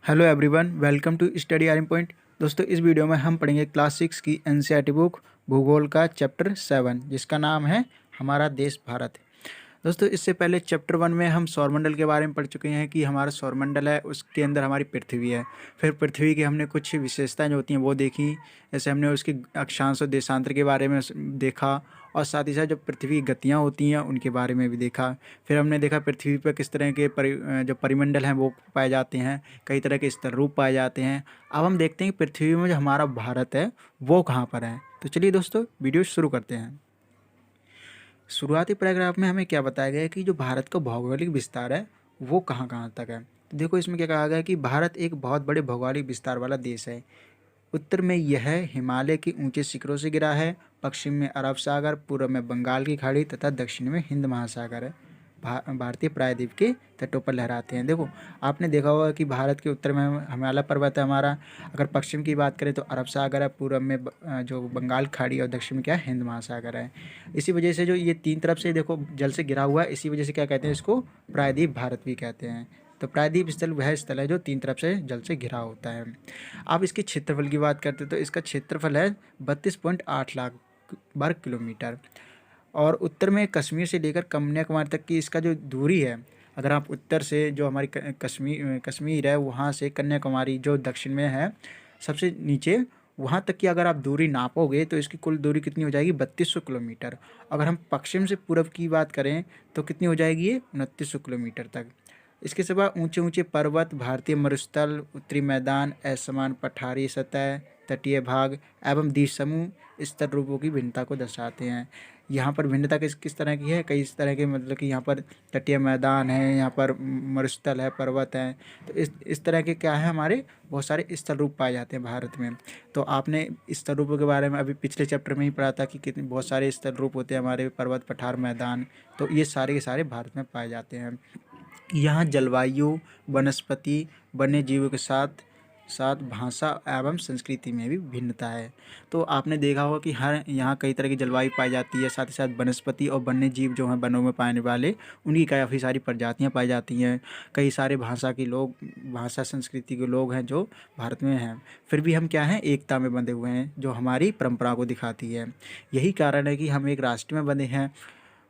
Hello everyone, welcome to study arm point. दोस्तों, इस video में हम पढ़ेंगे क्लास 6 की एनसीईआरटी बुक भूगोल का चैप्टर 7, जिसका नाम है हमारा देश भारत। दोस्तों, इससे पहले चैप्टर 1 में हम सौरमंडल के बारे में पढ़ चुके हैं कि हमारा सौरमंडल है, उसके अंदर हमारी पृथ्वी है। फिर पृथ्वी की हमने कुछ विशेषताएं जो होती हैं वो देखी। जैसे हमने उसके अक्षांश और देशांतर के बारे में देखा, और साथ ही साथ जो पृथ्वी की गतियाँ होती हैं उनके बारे में भी देखा। फिर हमने देखा पृथ्वी पर किस तरह के जो परिमंडल हैं वो पाए जाते हैं, कई तरह के स्तर रूप पाए जाते हैं। अब हम देखते हैं कि पृथ्वी में जो हमारा भारत है वो कहाँ पर है। तो चलिए दोस्तों, वीडियो शुरू करते हैं। शुरुआती पैराग्राफ में हमें क्या बताया गया है कि जो भारत का भौगोलिक विस्तार है वो कहाँ कहाँ तक है। तो देखो, इसमें क्या कहा गया है कि भारत एक बहुत बड़े भौगोलिक विस्तार वाला देश है। उत्तर में यह हिमालय के ऊंचे शिखरों से घिरा है, पश्चिम में अरब सागर, पूर्व में बंगाल की खाड़ी तथा दक्षिण में हिंद महासागर है। भारतीय प्रायद्वीप के तटों पर लहराते हैं। देखो, आपने देखा होगा कि भारत के उत्तर में हिमालय पर्वत है हमारा। अगर पश्चिम की बात करें तो अरब सागर है, पूर्व में जो बंगाल खाड़ी, और दक्षिण में क्या है, हिंद महासागर है। इसी वजह से जो ये तीन तरफ से देखो जल से घिरा हुआ है, इसी वजह से क्या कहते हैं, इसको प्रायद्वीप भारत भी कहते हैं। तो प्रायद्वीप स्थल वह स्थल है जो तीन तरफ से जल से घिरा होता है। आप इसके क्षेत्रफल की बात करते हैं तो इसका क्षेत्रफल है 32.8 लाख वर्ग किलोमीटर। और उत्तर में कश्मीर से लेकर कन्याकुमारी तक की इसका जो दूरी है, अगर आप उत्तर से जो हमारी कश्मीर है वहाँ से कन्याकुमारी जो दक्षिण में है सबसे नीचे, वहाँ तक की अगर आप दूरी नापोगे तो इसकी कुल दूरी कितनी हो जाएगी, 3200 किलोमीटर। अगर हम पश्चिम से पूर्व की बात करें तो कितनी हो जाएगी ये, 2900 किलोमीटर तक। इसके सिवा ऊंचे ऊंचे पर्वत, भारतीय मरुस्थल, उत्तरी मैदान, असमान पठारी सतह, तटीय भाग एवं द्वीप समूह स्तर रूपों की भिन्नता को दर्शाते हैं। यहाँ पर भिन्नता किस किस तरह की है, कई इस तरह के, मतलब कि यहाँ पर तटीय मैदान है, यहाँ पर मरुस्थल है, पर्वत है। तो इस तरह के क्या है, हमारे बहुत सारे स्थल रूप पाए जाते हैं भारत में। तो आपने स्थल रूपों के बारे में अभी पिछले चैप्टर में ही पढ़ा था कि कितने बहुत सारे स्थल रूप होते हैं हमारे, पर्वत, पठार, मैदान। तो ये सारे के सारे भारत में पाए जाते हैं। यहाँ जलवायु, वनस्पति, वन्य जीवों के साथ साथ भाषा एवं संस्कृति में भी भिन्नता है। तो आपने देखा होगा कि हर यहाँ कई तरह की जलवायु पाई जाती है, साथ ही साथ वनस्पति और वन्य जीव जो हैं वनों में पाने वाले, उनकी काफ़ी सारी प्रजातियाँ पाई जाती हैं। कई सारे भाषा के लोग, भाषा संस्कृति के लोग हैं जो भारत में हैं। फिर भी हम क्या हैं, एकता में बंधे हुए हैं, जो हमारी परंपरा को दिखाती है। यही कारण है कि हम एक राष्ट्र में बंधे हैं।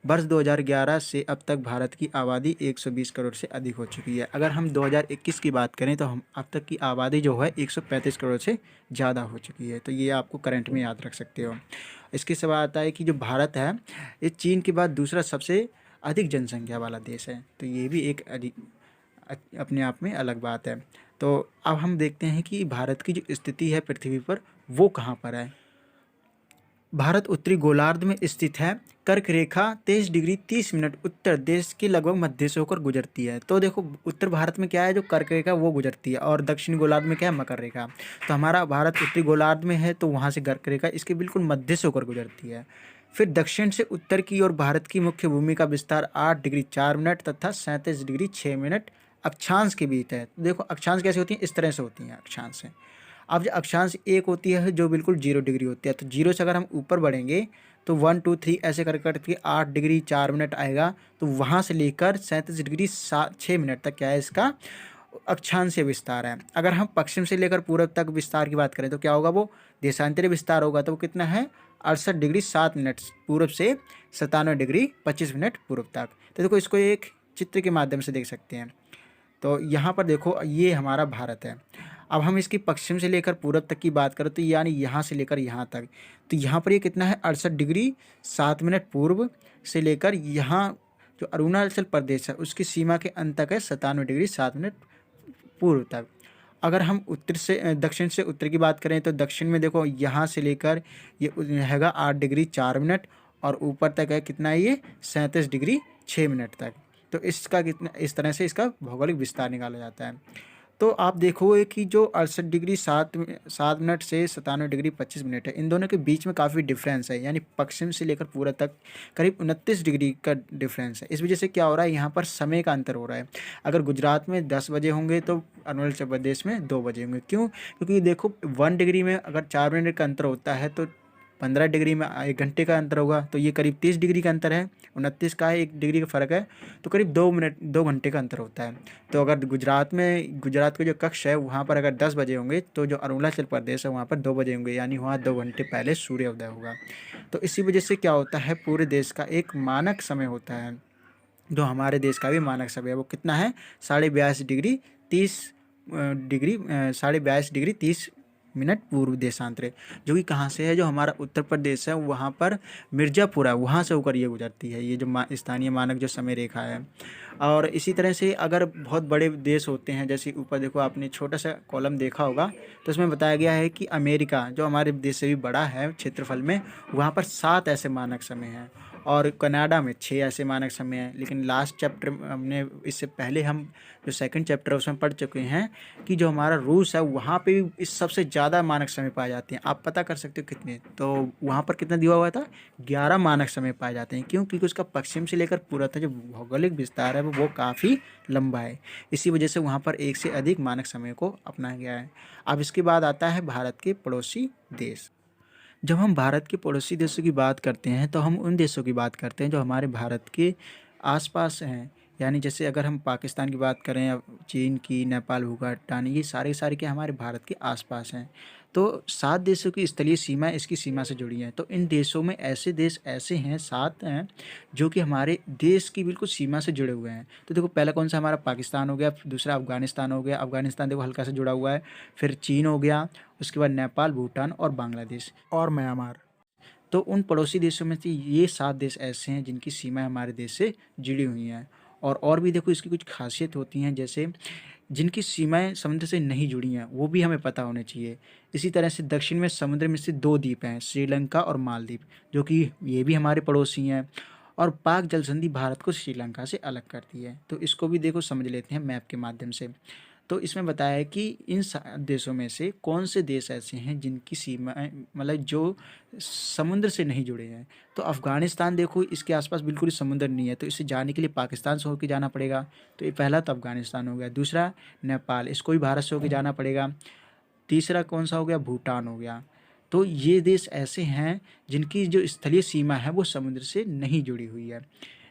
वर्ष 2011 से अब तक भारत की आबादी 120 करोड़ से अधिक हो चुकी है। अगर हम 2021 की बात करें तो हम अब तक की आबादी जो है 135 करोड़ से ज़्यादा हो चुकी है। तो ये आपको करंट में याद रख सकते हो। इसके सिवा आता है कि जो भारत है ये चीन के बाद दूसरा सबसे अधिक जनसंख्या वाला देश है। तो ये भी एक अपने आप में अलग बात है। तो अब हम देखते हैं कि भारत की जो स्थिति है पृथ्वी पर वो कहाँ पर है। भारत उत्तरी गोलार्ध में स्थित है। कर्क रेखा 23 डिग्री 30 मिनट उत्तर देश के लगभग मध्य से होकर गुजरती है। तो देखो, उत्तर भारत में क्या है, जो कर्क रेखा वो गुजरती है, और दक्षिणी गोलार्ध में क्या है, मकर रेखा। तो हमारा भारत उत्तरी गोलार्ध में है, तो वहाँ से कर्क रेखा इसके बिल्कुल मध्य से होकर गुजरती है। फिर दक्षिण से उत्तर की ओर भारत की मुख्य भूमि का विस्तार 8 डिग्री 4 मिनट तथा 37 डिग्री 6 मिनट अक्षांश के बीच है। तो देखो, अक्षांश कैसे होती हैं, इस तरह से होती हैं अक्षांश से। अब जो अक्षांश एक होती है जो बिल्कुल 0 डिग्री होती है, तो 0 से अगर हम ऊपर बढ़ेंगे तो 1 2 3 ऐसे कर करके 8 डिग्री 4 मिनट आएगा। तो वहाँ से लेकर 37 डिग्री 6 मिनट तक क्या है, इसका अक्षांशीय विस्तार है। अगर हम पश्चिम से लेकर पूर्व तक विस्तार की बात करें तो क्या होगा, वो देशांतरीय विस्तार होगा। तो वो कितना है, 68 डिग्री 7 मिनट पूर्व से 97 डिग्री 25 मिनट पूर्व तक। तो देखो, इसको एक चित्र के माध्यम से देख सकते हैं। तो यहाँ पर देखो, ये हमारा भारत है। अब हम इसकी पश्चिम से लेकर पूरब तक की बात करें तो यानी यहाँ से लेकर यहाँ तक, तो यहाँ पर ये कितना है, 68 डिग्री 7 मिनट पूर्व से लेकर यहाँ जो अरुणाचल प्रदेश है उसकी सीमा के अंत तक है 97 डिग्री 7 मिनट पूर्व तक। अगर हम उत्तर से दक्षिण से उत्तर की बात करें तो दक्षिण में देखो, यहाँ से लेकर ये हैगा 8 डिग्री 4 मिनट, और ऊपर तक है कितना है, ये 37 डिग्री 6 मिनट तक। तो इसका कितना, इस तरह से इसका भौगोलिक विस्तार निकाला जाता है। तो आप देखोगे कि जो 68 डिग्री 7 मिनट से 97 डिग्री 25 मिनट है, इन दोनों के बीच में काफ़ी डिफरेंस है, यानी पश्चिम से लेकर पूर्व तक करीब 29 डिग्री का डिफरेंस है। इस वजह से क्या हो रहा है, यहाँ पर समय का अंतर हो रहा है। अगर गुजरात में 10 बजे होंगे तो अरुणाचल प्रदेश में 2 बजे होंगे। क्यों? क्योंकि देखो, 1 डिग्री में अगर 4 मिनट का अंतर होता है तो 15 डिग्री में 1 घंटे का अंतर होगा, तो ये करीब 30 डिग्री का अंतर है। 29 का है, 1 डिग्री का फ़र्क है, तो करीब 2 घंटे का अंतर होता है। तो अगर गुजरात का जो कक्ष है वहाँ पर अगर 10 बजे होंगे, तो जो अरुणाचल प्रदेश है वहाँ पर 2 बजे होंगे, यानी वहाँ 2 घंटे पहले सूर्योदय होगा। तो इसी वजह से क्या होता है, पूरे देश का एक मानक समय होता है। जो हमारे देश का भी मानक समय है वो कितना है, 42.5 डिग्री 30 42.5 डिग्री 30 मिनट पूर्व देशांतरे, जो कि कहाँ से है, जो हमारा उत्तर प्रदेश है वहाँ पर मिर्ज़ापुर है, वहाँ से होकर ये गुजरती है, ये जो स्थानीय मानक जो समय रेखा है। और इसी तरह से अगर बहुत बड़े देश होते हैं, जैसे ऊपर देखो आपने छोटा सा कॉलम देखा होगा, तो इसमें बताया गया है कि अमेरिका जो हमारे देश से भी बड़ा है क्षेत्रफल में, वहाँ पर 7 ऐसे मानक समय हैं, और कनाडा में 6 ऐसे मानक समय हैं। लेकिन लास्ट चैप्टर हमने, इससे पहले हम जो सेकंड चैप्टर है उसमें पढ़ चुके हैं कि जो हमारा रूस है वहाँ पे भी इस सबसे ज़्यादा मानक समय पाए जाते हैं। आप पता कर सकते हो कितने, तो वहाँ पर कितना दिया हुआ था, 11 मानक समय पाए जाते हैं। क्यों? क्योंकि उसका पश्चिम से लेकर पूरा था जो भौगोलिक विस्तार है वो काफ़ी लंबा है, इसी वजह से वहाँ पर 1 से अधिक मानक समय को अपनाया गया है। अब इसके बाद आता है भारत के पड़ोसी देश। जब हम भारत के पड़ोसी देशों की बात करते हैं तो हम उन देशों की बात करते हैं जो हमारे भारत के आसपास हैं। यानी जैसे अगर हम पाकिस्तान की बात करें या चीन की, नेपाल, भूटान, ये सारे के हमारे भारत के आसपास हैं। तो 7 देशों की स्थलीय सीमा इसकी सीमा से जुड़ी है। तो इन देशों में ऐसे देश ऐसे हैं, 7 हैं, जो कि हमारे देश की बिल्कुल सीमा से जुड़े हुए हैं। तो देखो पहला कौन सा, हमारा पाकिस्तान हो गया, दूसरा अफगानिस्तान हो गया, अफगानिस्तान देखो हल्का सा जुड़ा हुआ है, फिर चीन हो गया, उसके बाद नेपाल, भूटान और बांग्लादेश और म्यांमार। तो उन पड़ोसी देशों में से ये 7 देश ऐसे हैं जिनकी सीमाएँ हमारे देश से जुड़ी हुई हैं। और भी देखो इसकी कुछ खासियत होती हैं, जैसे जिनकी सीमाएँ समुद्र से नहीं जुड़ी हैं वो भी हमें पता होने चाहिए। इसी तरह से दक्षिण में समुद्र में से 2 द्वीप हैं, श्रीलंका और मालदीव, जो कि ये भी हमारे पड़ोसी हैं। और पाक जल संधि भारत को श्रीलंका से अलग करती है। तो इसको भी देखो समझ लेते हैं मैप के माध्यम से। तो इसमें बताया है कि इन देशों में से कौन से देश ऐसे हैं जिनकी सीमाएँ मतलब जो समुद्र से नहीं जुड़े हैं। तो अफ़गानिस्तान देखो इसके आसपास बिल्कुल ही समुद्र नहीं है, तो इसे जाने के लिए पाकिस्तान से होकर जाना पड़ेगा। तो ये पहला तो अफ़गानिस्तान हो गया। दूसरा नेपाल, इसको भी भारत से होकर जाना पड़ेगा। तीसरा कौन सा हो गया, भूटान हो गया। तो ये देश ऐसे हैं जिनकी जो स्थलीय सीमा है वो समुद्र से नहीं जुड़ी हुई है।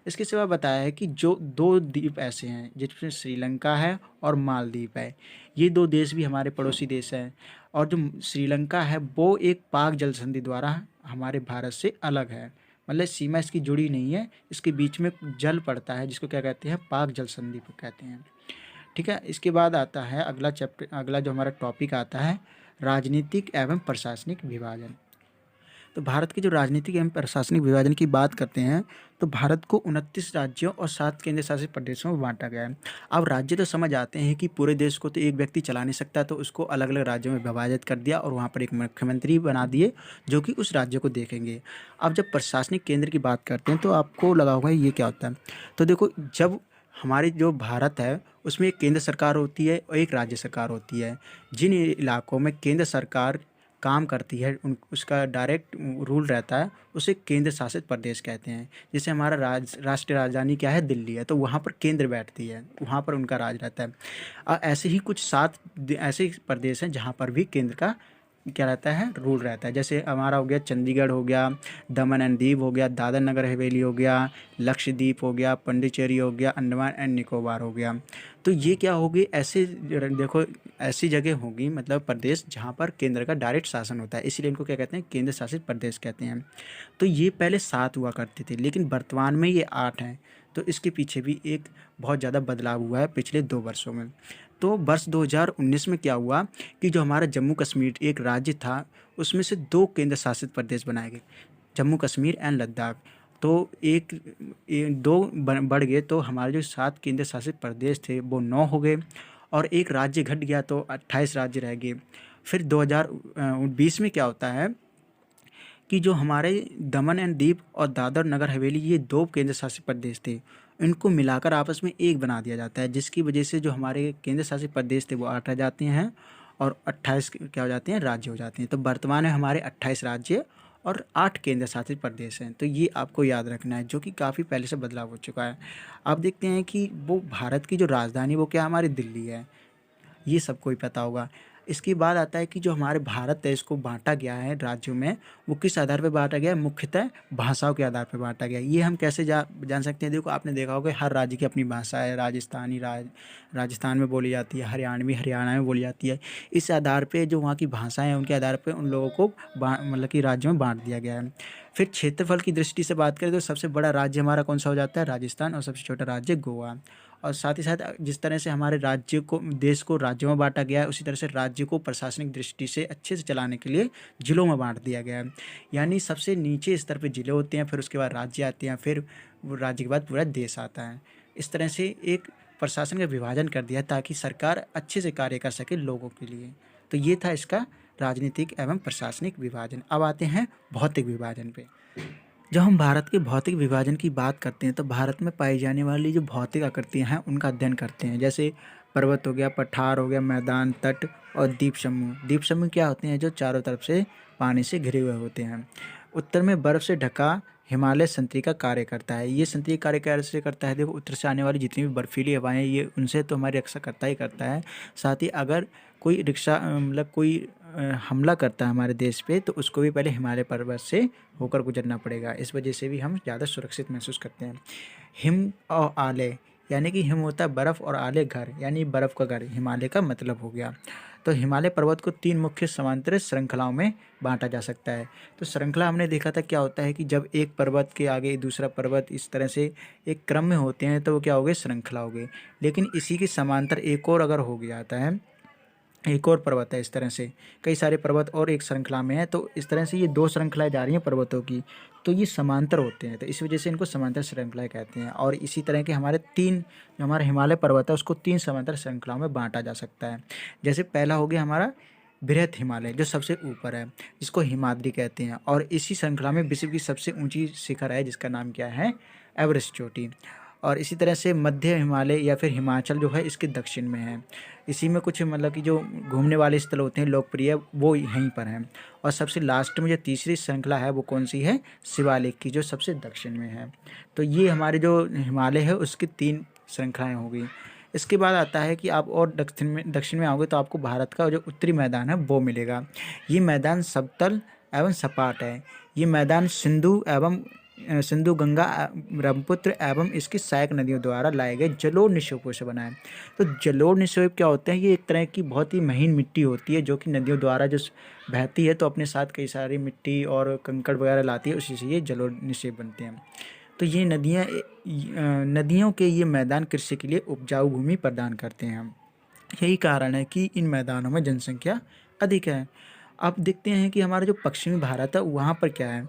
इसके सिवा बताया है कि जो 2 द्वीप ऐसे हैं जिसमें श्रीलंका है और मालदीव है। ये 2 देश भी हमारे पड़ोसी देश हैं, और जो श्रीलंका है वो एक पाक जल संधि द्वारा हमारे भारत से अलग है। मतलब सीमा इसकी जुड़ी नहीं है, इसके बीच में जल पड़ता है जिसको क्या कहते हैं, पाक जल संधि को कहते हैं। ठीक है, इसके बाद आता है अगला चैप्टर, अगला जो हमारा टॉपिक आता है राजनीतिक एवं प्रशासनिक विभाजन। तो भारत के जो राजनीतिक एवं प्रशासनिक विभाजन की बात करते हैं तो भारत को 29 राज्यों और 7 केंद्र शासित प्रदेशों में बांटा गया है। अब राज्य तो समझ आते हैं कि पूरे देश को तो एक व्यक्ति चला नहीं सकता, तो उसको अलग अलग राज्यों में विभाजित कर दिया और वहाँ पर एक मुख्यमंत्री बना दिए जो कि उस राज्य को देखेंगे। अब जब प्रशासनिक केंद्र की बात करते हैं तो आपको लगा होगा ये क्या होता है। तो देखो जब हमारी जो भारत है उसमें एक केंद्र सरकार होती है और एक राज्य सरकार होती है। जिन इलाकों में केंद्र सरकार काम करती है उसका डायरेक्ट रूल रहता है, उसे केंद्र शासित प्रदेश कहते हैं। जैसे हमारा राष्ट्रीय राजधानी क्या है, दिल्ली है, तो वहाँ पर केंद्र बैठती है, वहाँ पर उनका राज रहता है। ऐसे ही कुछ 7 ऐसे प्रदेश हैं जहाँ पर भी केंद्र का क्या रहता है, रूल रहता है। जैसे हमारा हो गया चंडीगढ़ हो गया, दमन एंड दीव हो गया, दादर नगर हवेली हो गया, लक्षद्वीप हो गया, पंडिचेरी हो गया, अंडमान एंड निकोबार हो गया। तो ये क्या होगी, ऐसे देखो ऐसी जगह होगी मतलब प्रदेश जहाँ पर केंद्र का डायरेक्ट शासन होता है, इसलिए इनको क्या कहते हैं, केंद्र शासित प्रदेश कहते हैं। तो ये पहले 7 हुआ करते थे लेकिन वर्तमान में ये 8 हैं। तो इसके पीछे भी एक बहुत ज़्यादा बदलाव हुआ है पिछले 2 वर्षों में। तो वर्ष 2019 में क्या हुआ कि जो हमारा जम्मू कश्मीर एक राज्य था उसमें से 2 केंद्र शासित प्रदेश बनाए गए, जम्मू कश्मीर एंड लद्दाख। तो दो बढ़ गए, तो हमारे जो 7 केंद्र शासित प्रदेश थे वो 9 हो गए और एक राज्य घट गया तो 28 राज्य रह गए। फिर 2020 में क्या होता है कि जो हमारे दमन एंड दीव और दादर नगर हवेली ये 2 केंद्र शासित प्रदेश थे, इनको मिलाकर आपस में एक बना दिया जाता है, जिसकी वजह से जो हमारे केंद्र शासित प्रदेश थे वो 8 रह जाते हैं और 28 क्या हो जाते हैं, राज्य हो जाते हैं। तो वर्तमान में हमारे 28 राज्य और 8 केंद्र शासित प्रदेश हैं। तो ये आपको याद रखना है, जो कि काफ़ी पहले से बदलाव हो चुका है। आप देखते हैं कि वो भारत की जो राजधानी वो क्या हमारी दिल्ली है, ये सबको ही पता होगा। इसके बाद आता है कि जो हमारे भारत है इसको बांटा गया है राज्यों में, वो किस आधार पर बांटा गया है? मुख्यतः भाषाओं के आधार पर बांटा गया है। ये हम कैसे जान सकते हैं? देखो, आपने देखा होगा हर राज्य की अपनी भाषा है। राजस्थान में बोली जाती है, हरियाणवी हरियाणा में बोली जाती है। इस आधार पे जो वहाँ की भाषाएं हैं उनके आधार पे उन लोगों को मतलब कि राज्यों में बांट दिया गया है। फिर क्षेत्रफल की दृष्टि से बात करें तो सबसे बड़ा राज्य हमारा कौन सा हो जाता है? राजस्थान। और सबसे छोटा राज्य गोवा। और साथ ही साथ जिस तरह से हमारे राज्य को, देश को राज्यों में बांटा गया है, उसी तरह से राज्य को प्रशासनिक दृष्टि से अच्छे से चलाने के लिए जिलों में बांट दिया गया है। यानी सबसे नीचे स्तर पे जिले होते हैं, फिर उसके बाद राज्य आते हैं, फिर वो राज्य के बाद पूरा देश आता है। इस तरह से एक प्रशासन का विभाजन कर दिया ताकि सरकार अच्छे से कार्य कर सके लोगों के लिए। तो ये था इसका राजनीतिक एवं प्रशासनिक विभाजन। अब आते हैं भौतिक विभाजन पे। जब हम भारत के भौतिक विभाजन की बात करते हैं तो भारत में पाई जाने वाली जो भौतिक आकृतियाँ हैं उनका अध्ययन करते हैं। जैसे पर्वत हो गया, पठार हो गया, मैदान, तट और द्वीप समूह। द्वीप समूह क्या होते हैं? जो चारों तरफ से पानी से घिरे हुए होते हैं। उत्तर में बर्फ़ से ढका हिमालय संतरी का कार्य करता है। ये संतरी कार्य कैसे करता है? देखो, उत्तर से आने वाली जितनी भी बर्फीली हवाएं ये उनसे तो हमारी रक्षा करता ही करता है। साथ ही अगर कोई मतलब कोई हमला करता है हमारे देश पे तो उसको भी पहले हिमालय पर्वत से होकर गुजरना पड़ेगा। इस वजह से भी हम ज़्यादा सुरक्षित महसूस करते हैं। हिम और आलय, यानी कि हिम होता है बर्फ़ और आलय घर, यानी बर्फ़ का घर हिमालय का मतलब हो गया। तो हिमालय पर्वत को 3 मुख्य समांतर श्रृंखलाओं में बांटा जा सकता है। तो श्रृंखला हमने देखा था क्या होता है कि जब एक पर्वत के आगे दूसरा पर्वत इस तरह से एक क्रम में होते हैं तो वो क्या हो गए? श्रृंखला हो गई। लेकिन इसी के समांतर एक और अगर हो गया आता है, एक और पर्वत है, इस तरह से कई सारे पर्वत और एक श्रृंखला में है, तो इस तरह से ये 2 श्रृंखलाएं जा रही हैं पर्वतों की, तो ये समांतर होते हैं, तो इस वजह से इनको समांतर श्रृंखलाएं कहते हैं। और इसी तरह के हमारे 3 जो हमारा हिमालय पर्वत है उसको 3 समांतर श्रृंखलाओं में बांटा जा सकता है। जैसे पहला हो गया हमारा बृहत हिमालय जो सबसे ऊपर है, जिसको हिमाद्री कहते हैं, और इसी श्रृंखला में विश्व की सबसे ऊंची शिखर है जिसका नाम क्या है? एवरेस्ट चोटी। और इसी तरह से मध्य हिमालय या फिर हिमाचल जो है इसके दक्षिण में है। इसी में कुछ मतलब कि जो घूमने वाले स्थल होते हैं लोकप्रिय, वो यहीं पर हैं। और सबसे लास्ट में जो तीसरी श्रृंखला है वो कौन सी है? शिवालिक की, जो सबसे दक्षिण में है। तो ये हमारे जो हिमालय है उसकी 3 श्रृंखलाएँ हो गई। इसके बाद आता है कि आप और दक्षिण में आओगे तो आपको भारत का जो उत्तरी मैदान है वो मिलेगा। ये मैदान समतल एवं सपाट है। ये मैदान सिंधु, गंगा, ब्रह्मपुत्र एवं इसकी सहायक नदियों द्वारा लाए गए जलोढ़ निक्षेपों से बना है। तो जलोढ़ निक्षेप क्या होते हैं? ये एक तरह की बहुत ही महीन मिट्टी होती है जो कि नदियों द्वारा जो बहती है तो अपने साथ कई सारी मिट्टी और कंकड़ वगैरह लाती है, उसी से ये जलोढ़ निक्षेप बनते हैं। तो ये नदियों के ये मैदान कृषि के लिए उपजाऊ भूमि प्रदान करते हैं। यही कारण है कि इन मैदानों में जनसंख्या अधिक है। अब देखते हैं कि हमारा जो पश्चिमी भारत है वहाँ पर क्या है।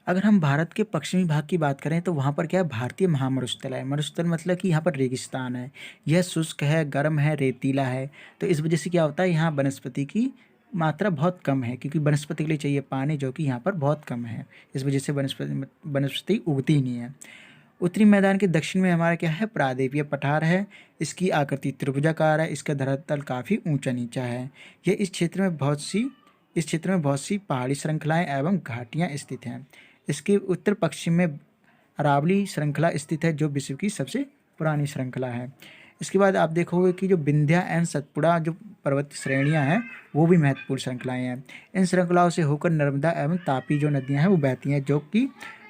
अगर हम भारत के पश्चिमी भाग की बात करें तो वहाँ पर क्या है? भारतीय महामरुस्थल है। मरुस्थल मतलब कि यहाँ पर रेगिस्तान है। यह शुष्क है, गर्म है, रेतीला है। तो इस वजह से क्या होता है? यहाँ वनस्पति की मात्रा बहुत कम है, क्योंकि वनस्पति के लिए चाहिए पानी जो कि यहाँ पर बहुत कम है। इस वजह से वनस्पति उगती ही नहीं है। उत्तरी मैदान के दक्षिण में हमारा क्या है? प्रायद्वीपीय पठार है। इसकी आकृति त्रिभुजाकार है। इसका धरातल काफ़ी ऊंचा नीचा है। यह इस क्षेत्र में बहुत सी पहाड़ी श्रृंखलाएं एवं घाटियां स्थित हैं। इसके उत्तर पश्चिम में अरावली श्रृंखला स्थित है जो विश्व की सबसे पुरानी श्रृंखला है। इसके बाद आप देखोगे कि जो विंध्या एवं सतपुड़ा जो पर्वत श्रेणियां हैं वो भी महत्वपूर्ण श्रृंखलाएं हैं। इन श्रृंखलाओं से होकर नर्मदा एवं तापी जो नदियां हैं वो बहती हैं, जो कि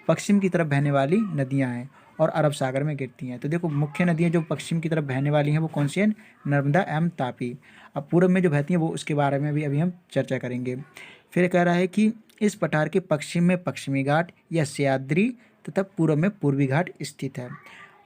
पश्चिम की तरफ बहने वाली नदियां हैं और अरब सागर में गिरती हैं। तो देखो, मुख्य नदियां जो पश्चिम की तरफ बहने वाली हैं वो कौन सी हैं? नर्मदा एवं तापी। अब पूर्व में जो बहती हैं वो उसके बारे में भी अभी हम चर्चा करेंगे। फिर कह रहा है कि इस पठार के पश्चिम में पश्चिमी घाट या सह्याद्री तथा पूर्व में पूर्वी घाट स्थित है।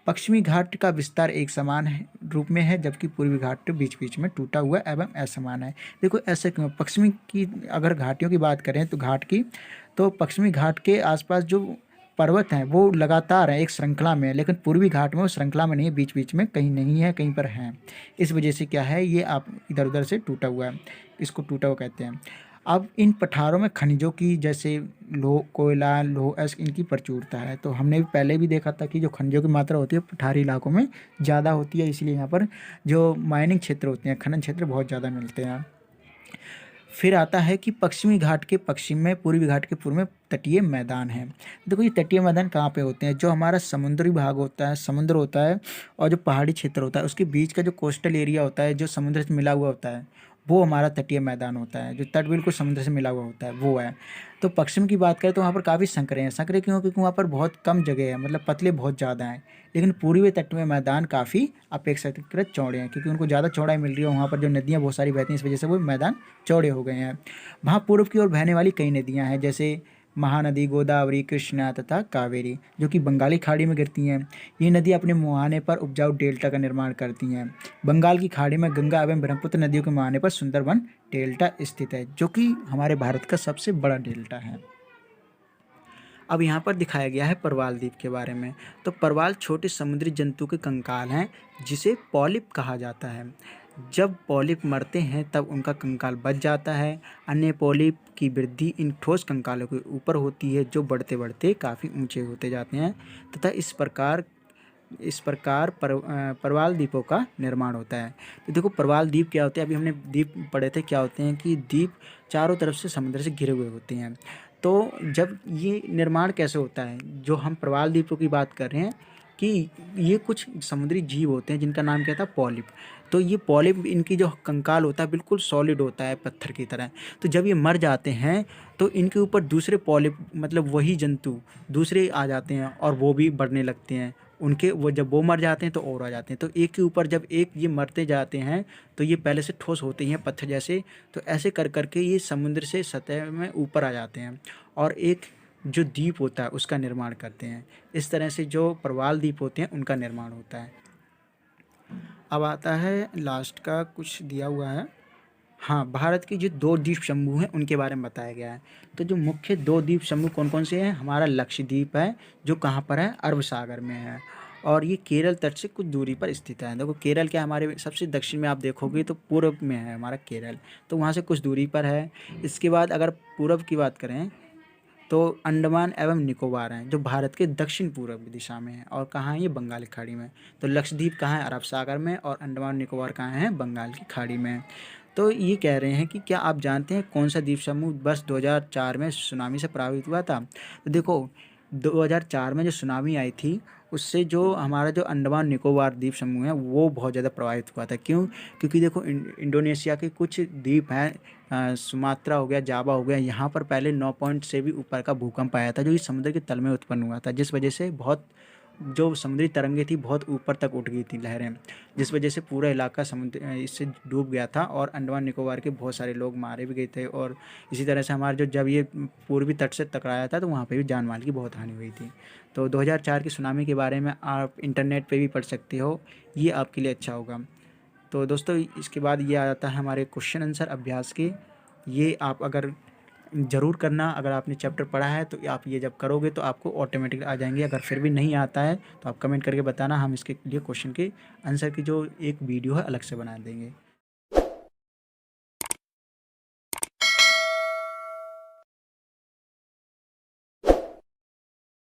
पश्चिमी घाट का विस्तार एक समान रूप में है, जबकि पूर्वी घाट बीच बीच में टूटा हुआ एवं असमान है। देखो, ऐसे क्यों? पश्चिमी की अगर घाटियों की बात करें तो पश्चिमी घाट के आसपास जो पर्वत हैं वो लगातार हैं, एक श्रृंखला में है, लेकिन पूर्वी घाट में वो श्रृंखला में नहीं है, बीच बीच में कहीं नहीं है, कहीं पर हैं। इस वजह से क्या है? ये आप इधर उधर से टूटा हुआ है, इसको टूटा हुआ कहते हैं। अब इन पठारों में खनिजों की, जैसे लोह, कोयला, लौह, इनकी प्रचुरता है। तो हमने भी पहले भी देखा था कि जो खनिजों की मात्रा होती है पठारी इलाकों में ज़्यादा होती है, इसलिए यहाँ पर जो माइनिंग क्षेत्र होते हैं, खनन क्षेत्र बहुत ज़्यादा मिलते हैं। फिर आता है कि पश्चिमी घाट के पश्चिम में, पूर्वी घाट के पूर्व में तटीय मैदान है। देखो, ये तटीय मैदान कहाँ पे होते हैं? जो हमारा समुद्री भाग होता है, समुद्र होता है, और जो पहाड़ी क्षेत्र होता है उसके बीच का जो कोस्टल एरिया होता है जो समुद्र से मिला हुआ होता है, वो हमारा तटीय मैदान होता है, जो तट बिल्कुल समुद्र से मिला हुआ होता है वो है। तो पश्चिम की बात करें तो वहाँ पर काफ़ी संकरे हैं। संकरे क्यों? क्योंकि वहाँ पर बहुत कम जगह है, मतलब पतले बहुत ज़्यादा हैं। लेकिन पूर्वी तट में मैदान काफ़ी अपेक्षाकृत चौड़े हैं, क्योंकि उनको ज़्यादा चौड़ाई मिल रही है। वहाँ पर जो नदियाँ बहुत सारी बहती हैं, इस वजह से वो मैदान चौड़े हो गए हैं। वहाँ पूर्व की ओर बहने वाली कई नदियाँ हैं, जैसे महानदी, गोदावरी, कृष्णा तथा कावेरी, जो कि बंगाली खाड़ी में गिरती हैं। ये नदी अपने मुहाने पर उपजाऊ डेल्टा का निर्माण करती हैं। बंगाल की खाड़ी में गंगा एवं ब्रह्मपुत्र नदियों के मुहाने पर सुंदरबन डेल्टा स्थित है, जो कि हमारे भारत का सबसे बड़ा डेल्टा है। अब यहाँ पर दिखाया गया है परवाल द्वीप के बारे में। तो परवाल छोटे समुद्री जंतु के कंकाल हैं, जिसे पॉलिप कहा जाता है। जब पॉलिप मरते हैं तब उनका कंकाल बच जाता है। अन्य पॉलिप की वृद्धि इन ठोस कंकालों के ऊपर होती है, जो बढ़ते बढ़ते काफ़ी ऊंचे होते जाते हैं तथा इस प्रकार परवाल द्वीपों का निर्माण होता है। तो देखो परवाल द्वीप क्या होते हैं, अभी हमने द्वीप पढ़े थे क्या होते हैं, कि द्वीप चारों तरफ से समुद्र से घिरे हुए होते हैं। तो जब ये निर्माण कैसे होता है, जो हम प्रवाल द्वीपों की बात कर रहे हैं, कि ये कुछ समुद्री जीव होते हैं जिनका नाम क्या था, पॉलिप। तो ये पॉलिप, इनकी जो कंकाल होता है बिल्कुल सॉलिड होता है, पत्थर की तरह। तो जब ये मर जाते हैं तो इनके ऊपर दूसरे पॉलिप, मतलब वही जंतु दूसरे आ जाते हैं और वो भी बढ़ने लगते हैं। उनके वो जब वो मर जाते हैं तो और आ जाते हैं। तो एक के ऊपर जब एक ये मरते जाते हैं तो ये पहले से ठोस होते ही हैं पत्थर जैसे। तो ऐसे कर करके ये समुद्र से सतह में ऊपर आ जाते हैं और एक जो द्वीप होता है उसका निर्माण करते हैं। इस तरह से जो प्रवाल द्वीप होते हैं उनका निर्माण होता है। अब आता है लास्ट का कुछ दिया हुआ है। हाँ, भारत की जो 2 द्वीप समूह हैं उनके बारे में बताया गया है। तो जो मुख्य 2 द्वीप समूह कौन-कौन से हैं? हमारा लक्षद्वीप है, जो कहाँ पर है? अरब सागर में है, और ये केरल तट से कुछ दूरी पर स्थित है। देखो केरल क्या है, हमारे सबसे दक्षिण में आप देखोगे तो पूर्व में है हमारा केरल, तो वहाँ से कुछ दूरी पर है। इसके बाद अगर पूर्व की बात करें तो अंडमान एवं निकोबार हैं, जो भारत के दक्षिण पूर्व दिशा में है, और कहाँ है ये? बंगाल की खाड़ी में। तो लक्षद्वीप कहाँ है? अरब सागर में, और अंडमान निकोबार कहाँ है? बंगाल की खाड़ी में। तो ये कह रहे हैं कि क्या आप जानते हैं कौन सा द्वीप समूह वर्ष 2004 में सुनामी से प्रभावित हुआ था? तो देखो 2004 में जो सुनामी आई थी, उससे जो हमारा जो अंडमान निकोबार द्वीप समूह है वो बहुत ज़्यादा प्रभावित हुआ था। क्यों? क्योंकि देखो इंडोनेशिया के कुछ द्वीप हैं, सुमात्रा हो गया, जावा हो गया, यहाँ पर पहले 9 पॉइंट से भी ऊपर का भूकंप आया था, जो कि समुद्र के तल में उत्पन्न हुआ था, जिस वजह से बहुत जो समुद्री तरंगें थी बहुत ऊपर तक उठ गई थी लहरें, जिस वजह से पूरा इलाका समुद्र इससे डूब गया था, और अंडमान निकोबार के बहुत सारे लोग मारे भी गए थे। और इसी तरह से हमारे जो जब ये पूर्वी तट से टकराया था तो वहाँ पे भी जान माल की बहुत हानि हुई थी। तो 2004 की सुनामी के बारे में आप इंटरनेट पे भी पढ़ सकते हो, ये आपके लिए अच्छा होगा। तो दोस्तों इसके बाद ये आ जाता है हमारे क्वेश्चन आंसर अभ्यास के। ये आप अगर ज़रूर करना, अगर आपने चैप्टर पढ़ा है तो आप ये जब करोगे तो आपको ऑटोमेटिक आ जाएंगे। अगर फिर भी नहीं आता है तो आप कमेंट करके बताना, हम इसके लिए क्वेश्चन के आंसर की जो एक वीडियो है अलग से बना देंगे।